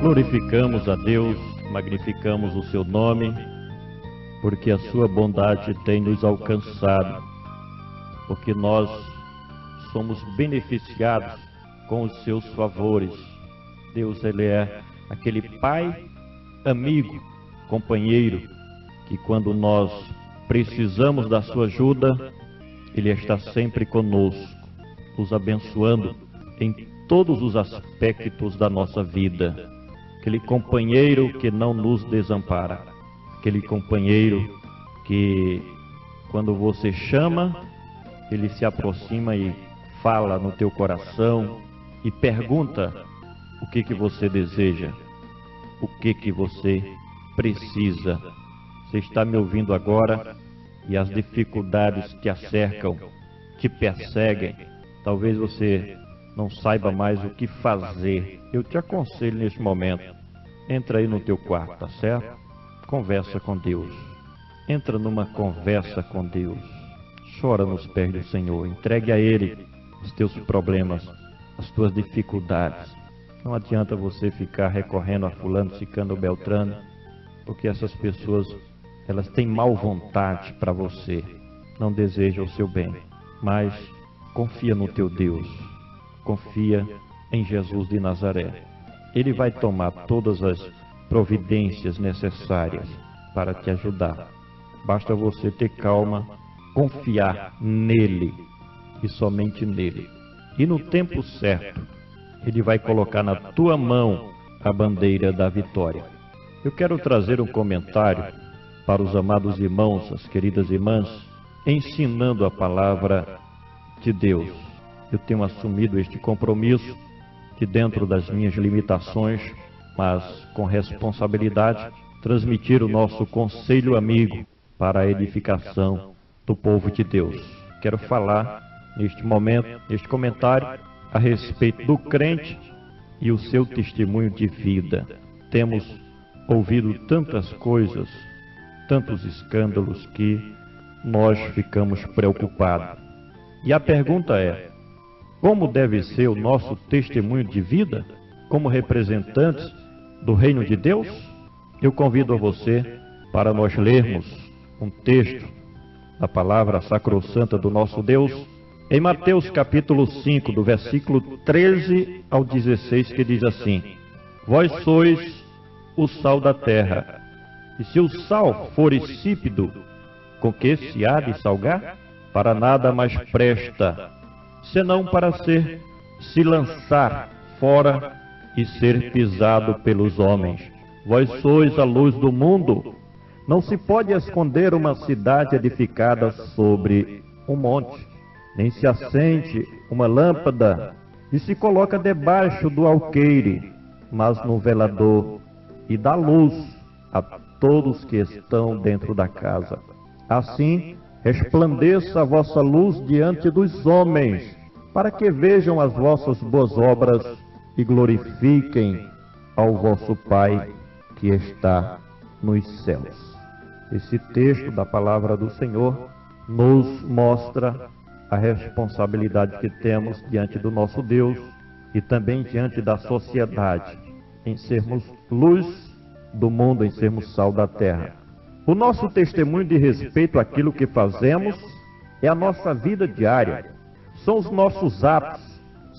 Glorificamos a Deus, magnificamos o seu nome, porque a sua bondade tem nos alcançado, porque nós somos beneficiados com os seus favores. Deus, Ele é aquele Pai, amigo, companheiro, que quando nós precisamos da sua ajuda, Ele está sempre conosco, nos abençoando em todos os aspectos da nossa vida. Aquele companheiro que não nos desampara, aquele companheiro que quando você chama, ele se aproxima e fala no teu coração e pergunta o que você deseja, o que você precisa. Você está me ouvindo agora e as dificuldades te acercam, te perseguem. Talvez você não saiba mais o que fazer. Eu te aconselho neste momento, entra aí no teu quarto, tá certo? Conversa com Deus. Entra numa conversa com Deus. Chora nos pés do Senhor. Entregue a Ele os teus problemas, as tuas dificuldades. Não adianta você ficar recorrendo a fulano, ciclano ou beltrano, porque essas pessoas, elas têm mal vontade para você, não desejam o seu bem. Mas confia no teu Deus, confia em Jesus de Nazaré. Ele vai tomar todas as providências necessárias para te ajudar. Basta você ter calma, confiar nele e somente nele. E no tempo certo, Ele vai colocar na tua mão a bandeira da vitória. Eu quero trazer um comentário para os amados irmãos, as queridas irmãs, ensinando a palavra de Deus. Eu tenho assumido este compromisso de, dentro das minhas limitações, mas com responsabilidade, transmitir o nosso conselho amigo para a edificação do povo de Deus. Quero falar neste momento, neste comentário, a respeito do crente e o seu testemunho de vida. Temos ouvido tantas coisas, tantos escândalos que nós ficamos preocupados. E a pergunta é: como deve ser o nosso testemunho de vida como representantes do reino de Deus? Eu convido a você para nós lermos um texto da palavra sacrossanta do nosso Deus, em Mateus capítulo 5, do versículo 13 ao 16, que diz assim: Vós sois o sal da terra, e se o sal for insípido, com que se há de salgar? Para nada mais presta, senão para se lançar fora e ser pisado pelos homens. Vós sois a luz do mundo. Não se pode esconder uma cidade edificada sobre um monte, nem se acende uma lâmpada e se coloca debaixo do alqueire, mas no velador, e dá luz a todos que estão dentro da casa. Assim, resplandeça a vossa luz diante dos homens, para que vejam as vossas boas obras e glorifiquem ao vosso Pai que está nos céus. Esse texto da palavra do Senhor nos mostra a responsabilidade que temos diante do nosso Deus e também diante da sociedade, em sermos luz do mundo, em sermos sal da terra. O nosso testemunho de respeito àquilo que fazemos é a nossa vida diária, são os nossos atos,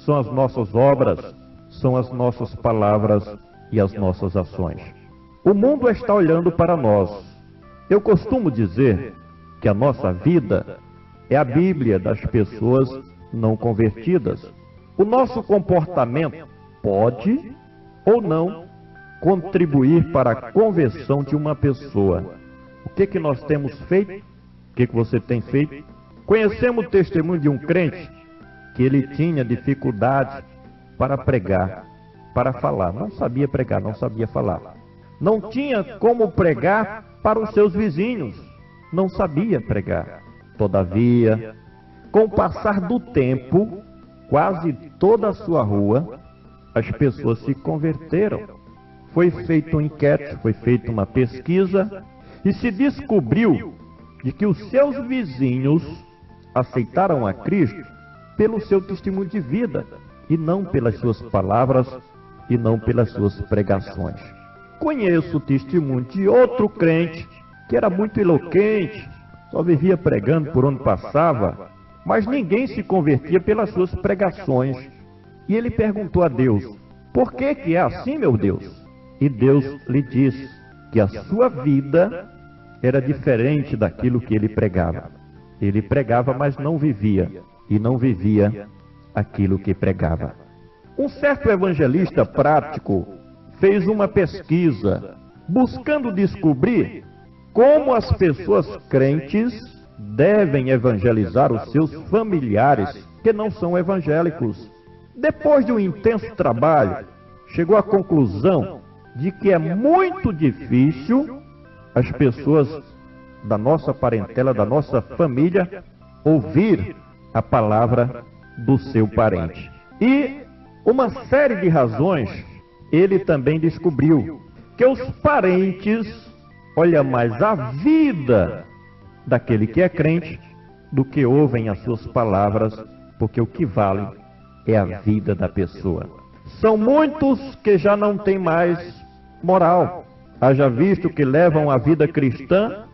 são as nossas obras, são as nossas palavras e as nossas ações. O mundo está olhando para nós. Eu costumo dizer que a nossa vida é a Bíblia das pessoas não convertidas. O nosso comportamento pode ou não contribuir para a conversão de uma pessoa. O que nós temos feito? O que você tem feito? Conhecemos o testemunho de um crente que ele tinha dificuldade para pregar, para falar. Não sabia pregar, não sabia falar. Não tinha como pregar para os seus vizinhos. Não sabia pregar. Todavia, com o passar do tempo, quase toda a sua rua, as pessoas se converteram. Foi feito um enquete, foi feita uma pesquisa e se descobriu de que os seus vizinhos aceitaram a Cristo pelo seu testemunho de vida e não pelas suas palavras e não pelas suas pregações. Conheço o testemunho de outro crente que era muito eloquente, só vivia pregando por onde passava, mas ninguém se convertia pelas suas pregações. E ele perguntou a Deus: por que que é assim, meu Deus? E Deus lhe disse que a sua vida era diferente daquilo que ele pregava. Ele pregava, mas não vivia, e não vivia aquilo que pregava. Um certo evangelista prático fez uma pesquisa buscando descobrir como as pessoas crentes devem evangelizar os seus familiares que não são evangélicos. Depois de um intenso trabalho, chegou à conclusão de que é muito difícil as pessoas da nossa parentela, da nossa família, ouvir a palavra do seu parente. E uma série de razões ele também descobriu que os parentes olham mais a vida daquele que é crente do que ouvem as suas palavras, porque o que vale é a vida da pessoa. São muitos que já não têm mais moral, haja visto que levam a vida cristã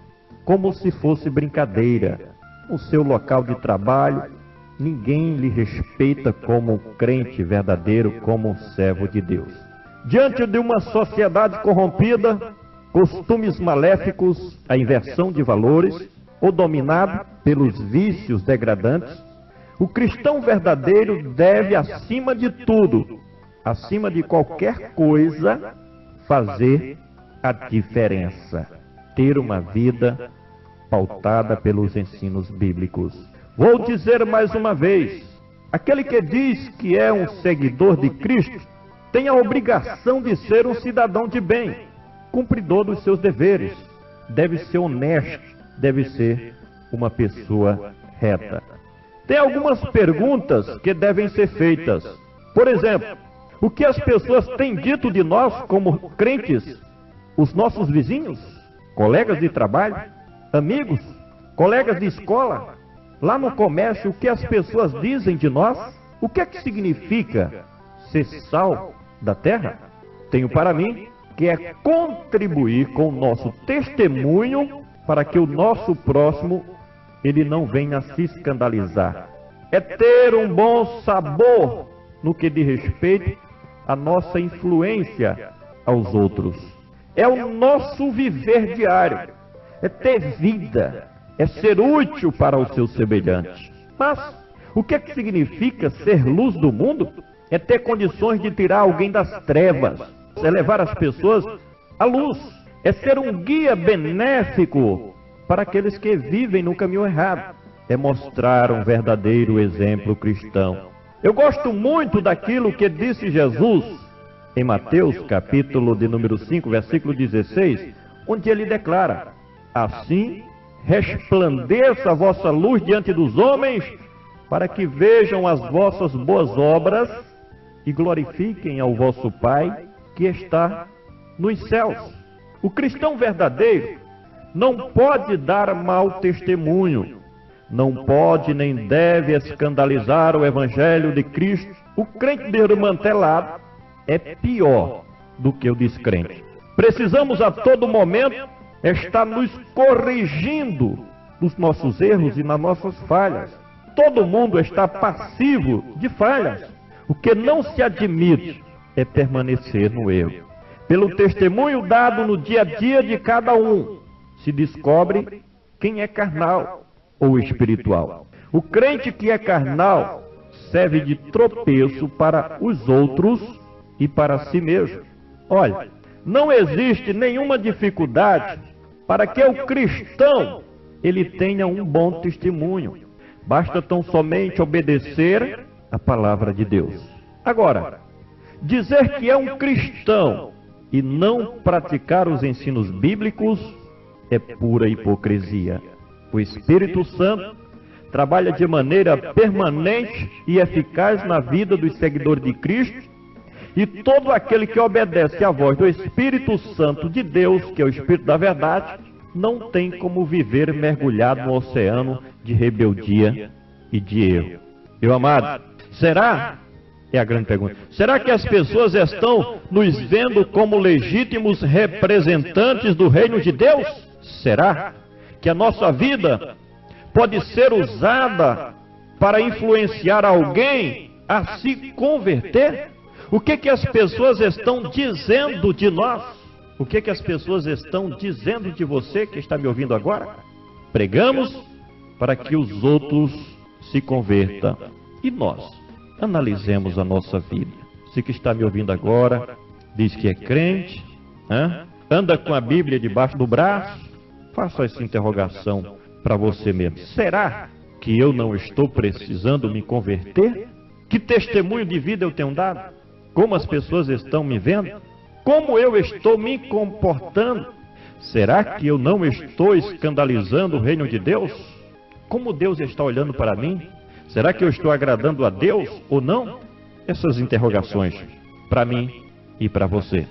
como se fosse brincadeira. No seu local de trabalho, ninguém lhe respeita como crente verdadeiro, como um servo de Deus. Diante de uma sociedade corrompida, costumes maléficos, a inversão de valores, ou dominado pelos vícios degradantes, o cristão verdadeiro deve, acima de tudo, acima de qualquer coisa, fazer a diferença, ter uma vida pautada pelos ensinos bíblicos. Vou dizer mais uma vez, aquele que diz que é um seguidor de Cristo tem a obrigação de ser um cidadão de bem, cumpridor dos seus deveres, deve ser honesto, deve ser uma pessoa reta. Tem algumas perguntas que devem ser feitas. Por exemplo, o que as pessoas têm dito de nós como crentes? Os nossos vizinhos, colegas de trabalho, amigos, colegas de escola, lá no comércio, o que as pessoas dizem de nós? O que é que significa ser sal da terra? Tenho para mim que é contribuir com o nosso testemunho para que o nosso próximo ele não venha a se escandalizar. É ter um bom sabor no que diz respeito à nossa influência aos outros. É o nosso viver diário, é ter vida, é ser útil para o seu semelhante. Mas o que é que significa ser luz do mundo? É ter condições de tirar alguém das trevas, é levar as pessoas à luz, é ser um guia benéfico para aqueles que vivem no caminho errado, é mostrar um verdadeiro exemplo cristão. Eu gosto muito daquilo que disse Jesus em Mateus, capítulo de número 5, versículo 16, onde ele declara: assim resplandeça a vossa luz diante dos homens, para que vejam as vossas boas obras e glorifiquem ao vosso Pai que está nos céus. O cristão verdadeiro não pode dar mau testemunho, não pode nem deve escandalizar o Evangelho de Cristo. O crente desmantelado é pior do que o descrente. Precisamos a todo momento estar nos corrigindo nos nossos erros e nas nossas falhas. Todo mundo está passivo de falhas. O que não se admite é permanecer no erro. Pelo testemunho dado no dia a dia de cada um, se descobre quem é carnal ou espiritual. O crente que é carnal serve de tropeço para os outros e para si mesmo. Olha, não existe nenhuma dificuldade para que o cristão ele tenha um bom testemunho. Basta tão somente obedecer a palavra de Deus. Agora, dizer que é um cristão e não praticar os ensinos bíblicos é pura hipocrisia. O Espírito Santo trabalha de maneira permanente e eficaz na vida dos seguidores de Cristo, e todo aquele que obedece à voz do Espírito Santo de Deus, que é o Espírito da verdade, não tem como viver mergulhado no oceano de rebeldia e de erro. Meu amado, será É a grande pergunta. Será que as pessoas estão nos vendo como legítimos representantes do reino de Deus? Será que a nossa vida pode ser usada para influenciar alguém a se converter? O que as pessoas estão dizendo de nós? O que as pessoas estão dizendo de você que está me ouvindo agora? Pregamos para que os outros se convertam. E nós? Analisemos a nossa vida. Você que está me ouvindo agora, diz que é crente, anda com a Bíblia debaixo do braço, faça essa interrogação para você mesmo. Será que eu não estou precisando me converter? Que testemunho de vida eu tenho dado? Como as pessoas estão me vendo? Como eu estou me comportando? Será que eu não estou escandalizando o reino de Deus? Como Deus está olhando para mim? Será que eu estou agradando a Deus ou não? Essas interrogações para mim e para você.